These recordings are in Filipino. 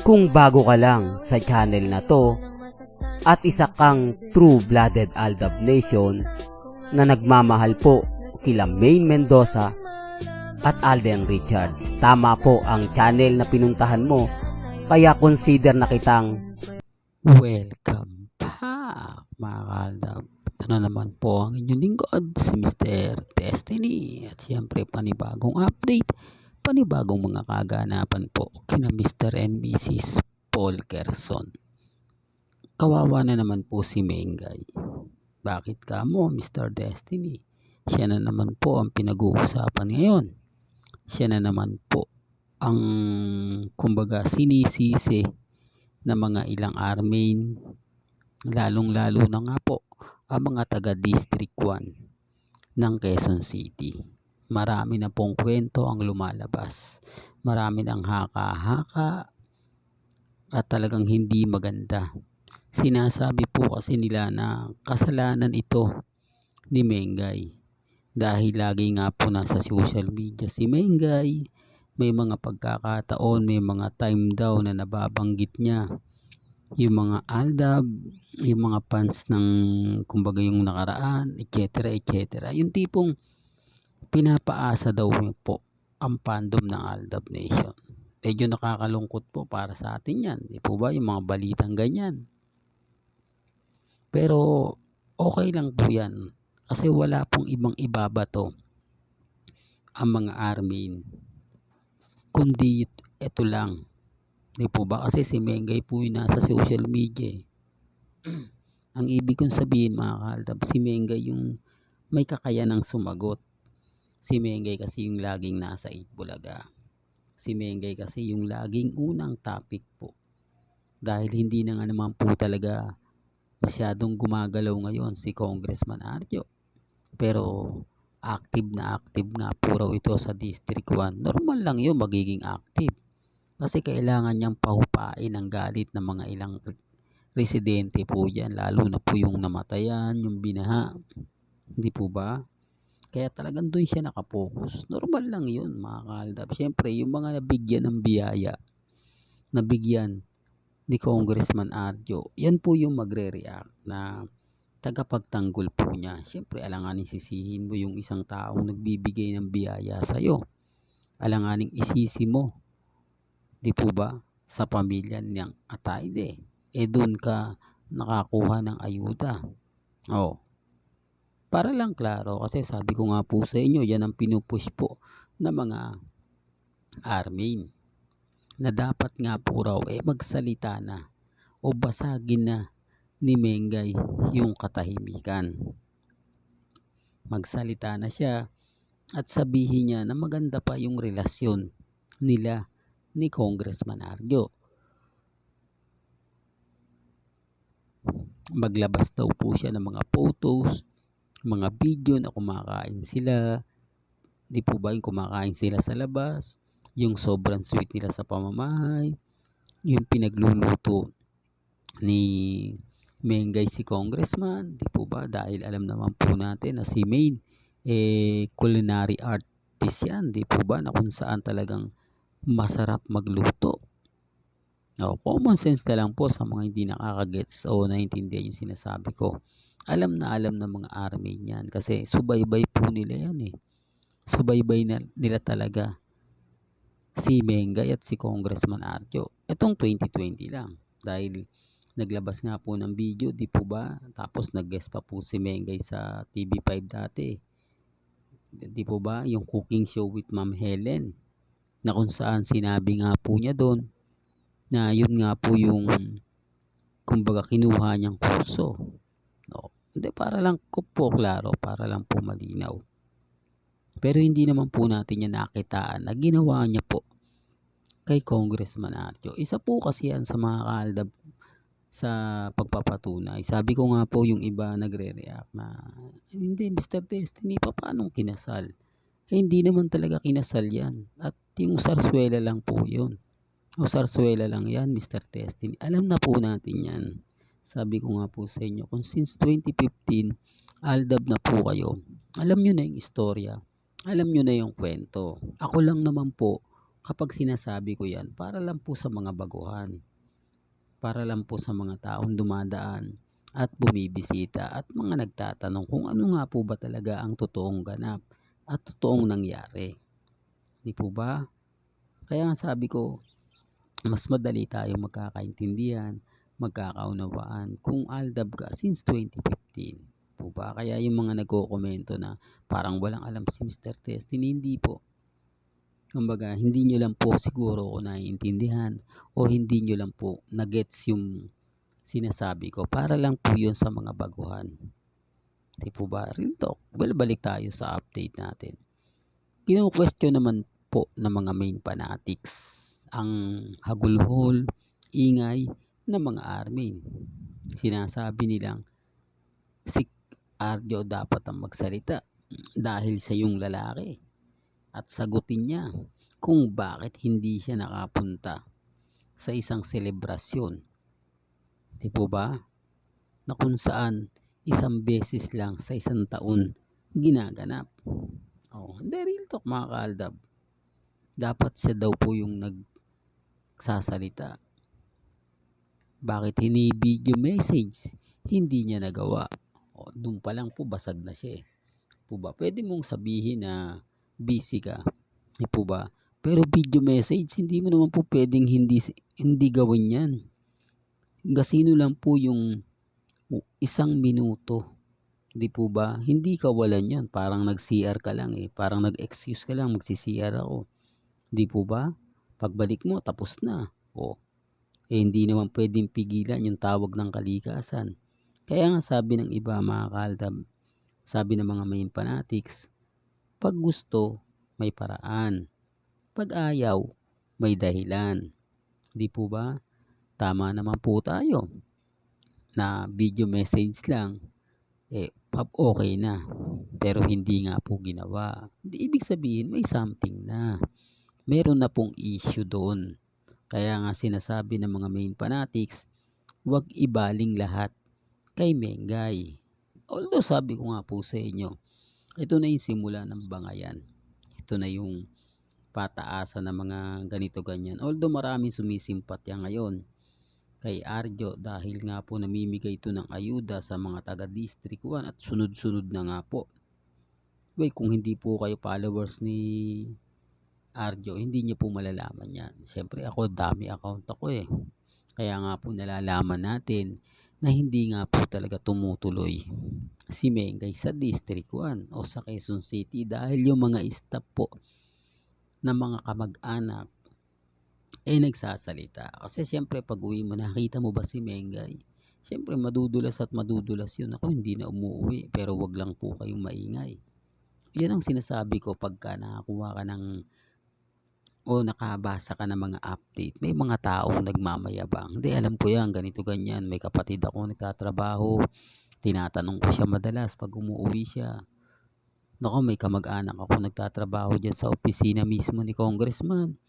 Kung bago ka lang sa channel na to at isa kang true-blooded Aldab Nation na nagmamahal po kila Maine Mendoza at Alden Richards, tama po ang channel na pinuntahan mo, kaya consider na kitang welcome back mga kaaldab. Ito na naman po ang inyong lingkod, si Mr. Destiny, at siyempre panibagong update, panibagong mga kaganapan po kina Mr. and Mrs. Paul Kerson. Kawawa na naman po si Mengay. Bakit ka mo, Mr. Destiny? Siya na naman po ang pinag-uusapan ngayon. Siya na naman po ang kumbaga sinisisi na mga ilang army, lalong-lalo na nga po ang mga taga District 1 ng Quezon City. Marami na pong kwento ang lumalabas. Marami ng haka-haka at talagang hindi maganda. Sinasabi po kasi nila na kasalanan ito ni Mengay. Dahil lagi nga po nasa social media si Mengay, may mga pagkakataon, may mga time daw na nababanggit niya yung mga Aldab, yung mga fans ng kumbaga yung nakaraan, etc. etc. Yung tipong pinapaasa daw po ang fandom ng Aldab Nation. Medyo nakakalungkot po para sa atin yan. Di po ba yung mga balitang ganyan? Pero okay lang po yan. Kasi wala pong ibang ibabato ang mga army, kundi ito lang. Di po ba? Kasi si Mengay po yung nasa social media. Ang ibig kong sabihin mga kaaldab, si Mengay yung may kakayanang sumagot. Si Mengay kasi yung laging nasa 8 Bulaga. Si Mengay kasi yung laging unang topic po. Dahil hindi na nga naman po talaga masyadong gumagalaw ngayon si Congressman Arjo. Pero active nga po raw ito sa District 1. Normal lang yun magiging active. Kasi kailangan niyang pahupain ang galit ng mga ilang residente po yan. Lalo na po yung namatayan, yung binaha. Hindi po ba? Kaya talagang doon siya nakapokus. Normal lang yun mga kaaldab. Siyempre yung mga nabigyan ng biyaya, nabigyan ni Congressman Arjo, yan po yung magre-react na tagapagtanggol po niya. Siyempre alanganin sisihin mo yung isang taong nagbibigay ng biyaya sa'yo. Alanganin isisi mo, di po ba, sa pamilya niyang Atayde. Doon ka nakakuha ng ayuda. Para lang klaro, kasi sabi ko nga po sa inyo, yan ang pinupush po ng mga army na dapat nga po raw magsalita na o basagin na ni Mengay yung katahimikan. Magsalita na siya at sabihin niya na maganda pa yung relasyon nila ni Congressman Arjo. Maglabas daw po siya ng mga photos, mga video na kumakain sila. Di po ba yung kumakain sila sa labas, yung sobrang sweet nila sa pamamahay, yung pinagluluto ni Mengay si Congressman, di po ba? Dahil alam naman po natin na si Maine culinary artist yan, di po ba? Na kung saan talagang masarap magluto. Common sense na lang po sa mga hindi nakakagets o naiintindihan yung sinasabi ko. Alam na alam ng mga army niyan kasi subaybay po nila yan Subaybay na nila talaga si Mengay at si Congressman Arjo. Itong 2020 lang dahil naglabas nga po ng video, di po ba? Tapos nag-guest pa po si Mengay sa TV5 dati. Di po ba? Yung cooking show with Ma'am Helen na kung saan sinabi nga po niya doon na yun nga po yung kumbaga kinuha niyang kurso. Hindi, para lang po klaro, para lang po malinaw. Pero hindi naman po natin yan nakitaan na ginawa niya po kay Congressman Arjo. Isa po kasi yan sa mga kaaldab sa pagpapatunay. Sabi ko nga po yung iba nagre-react na hindi Mr. Destiny pa paanong kinasal? Hindi naman talaga kinasal yan. At yung sarswela lang po yun. O sarswela lang yan Mr. Destiny. Alam na po natin yan. Sabi ko nga po sa inyo kung since 2015 Aldab na po kayo. Alam nyo na yung istorya. Alam nyo na yung kwento. Ako lang naman po kapag sinasabi ko yan, para lang po sa mga baguhan, para lang po sa mga taong dumadaan at bumibisita at mga nagtatanong kung ano nga po ba talaga ang totoong ganap at totoong nangyari. Di po ba? Kaya nga sabi ko, mas madali tayong magkakaintindihan, magkakaunawaan kung aldab ka since 2015. Po ba? Kaya yung mga nagko-komento na parang walang alam si Mr. Testin, hindi po. Kumbaga, hindi nyo lang po siguro ako naiintindihan o hindi nyo lang po na-gets yung sinasabi ko. Para lang po yun sa mga baguhan. Di po ba? Real talk. Well, balik tayo sa update natin. Kino-question naman po ng mga main fanatics ang hagulhol, ingay ng mga army. Sinasabi nilang si Arjo dapat ang magsalita dahil siya yung lalaki at sagutin niya kung bakit hindi siya nakapunta sa isang selebrasyon. Di po ba? Na kung saan isang beses lang sa isang taon ginaganap. Hindi, real talk mga kaaldab. Dapat siya daw po yung nagsasalita. Bakit video message? Hindi niya nagawa. Doon pa lang po basag na siya. Po ba? Pwede mong sabihin na busy ka. Di po ba? Pero video message, hindi mo naman po pwedeng hindi gawin yan. Gasino lang po yung 1 minuto. Di po ba? Hindi kawalan yan. Parang nag-CR ka lang eh. Parang nag-excuse ka lang, magsi-CR ako. Di po ba? Pagbalik mo, tapos na. Hindi naman pwedeng pigilan yung tawag ng kalikasan. Kaya nga sabi ng iba mga kaaldab, sabi ng mga main fanatics, pag gusto, may paraan. Pag ayaw, may dahilan. Di po ba? Tama naman po tayo na video message lang, okay na. Pero hindi nga po ginawa. Di ibig sabihin may something na. Meron na pong issue doon. Kaya nga sinasabi ng mga main fanatics, huwag ibaling lahat kay Mengay. Although sabi ko nga po sa inyo, ito na yung simula ng bangayan. Ito na yung pataasan ng mga ganito ganyan. Although maraming sumisimpatya ngayon kay Arjo dahil nga po namimigay ito ng ayuda sa mga taga District 1 at sunod-sunod na nga po. Kung hindi po kayo followers ni Arjo, hindi niyo po malalaman yan. Siyempre ako, dami account ako eh. Kaya nga po nalalaman natin na hindi nga po talaga tumutuloy si Mengay sa District 1 o sa Quezon City dahil yung mga staff po na mga kamag-anak nagsasalita. Kasi siyempre pag uwi mo, nakita mo ba si Mengay? Siyempre madudulas at madudulas yun. Ako hindi na umuwi, pero wag lang po kayong maingay. Yan ang sinasabi ko pagka nakakuha ka ng o nakabasa ka ng mga update. May mga taong nagmamayabang. Hindi, alam ko yan, ganito ganyan. May kapatid ako nagtatrabaho. Tinatanong ko siya madalas pag umuwi siya. Nako, may kamag-anak ako nagtatrabaho dyan sa opisina mismo ni Congressman.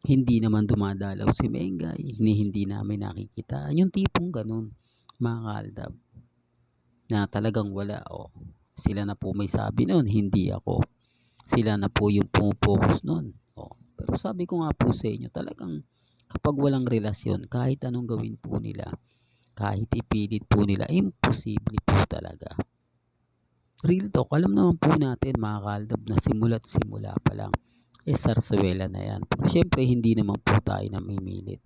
Hindi naman dumadalaw si Mengay. Hindi namin nakikita. Yung tipong ganun, mga kaaldab. Na talagang wala. Sila na po may sabi nun, hindi ako. Sila na po yung pumupokus nun. Pero sabi ko nga po sa inyo, talagang kapag walang relasyon, kahit anong gawin po nila, kahit ipilit po nila, imposible po talaga. Real talk, alam naman po natin mga kaaldab na simula't simula pa lang, sarsuela na yan. Pero syempre, hindi naman po tayo namimilit.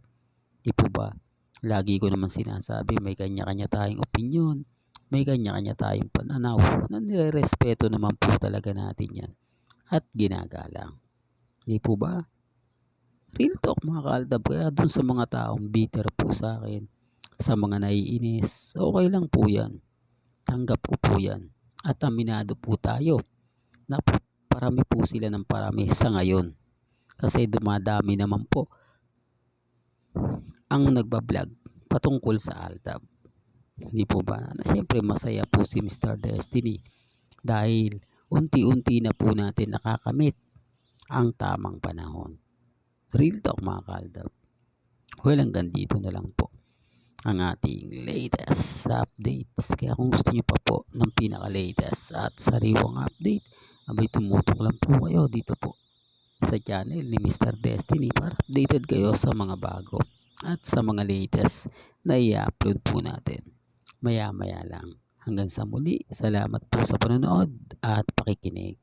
Di po ba? Lagi ko naman sinasabi, may kanya-kanya tayong opinion, may kanya-kanya tayong pananaw, na nirerespeto naman po talaga natin yan. At ginagalang. Di po ba? Real talk mga kaaldab. Kaya dun sa mga taong bitter po sa akin, sa mga naiinis, okay lang po yan. Tanggap ko po yan. At aminado po tayo na parami po sila ng parami sa ngayon. Kasi dumadami naman po ang nagbablog patungkol sa aldab. Hindi po ba? Na siyempre masaya po si Mr. Destiny dahil unti-unti na po natin nakakamit ang tamang panahon. Real talk mga kaaldab. Hanggang dito na lang po ang ating latest updates. Kaya kung gusto niyo pa po ng pinaka-latest at sariwang update, abay tumutok lang po kayo dito po sa channel ni Mr. Destiny para updated kayo sa mga bago at sa mga latest na i-upload po natin maya maya lang. Hanggang sa muli, salamat po sa panonood at pakikinig.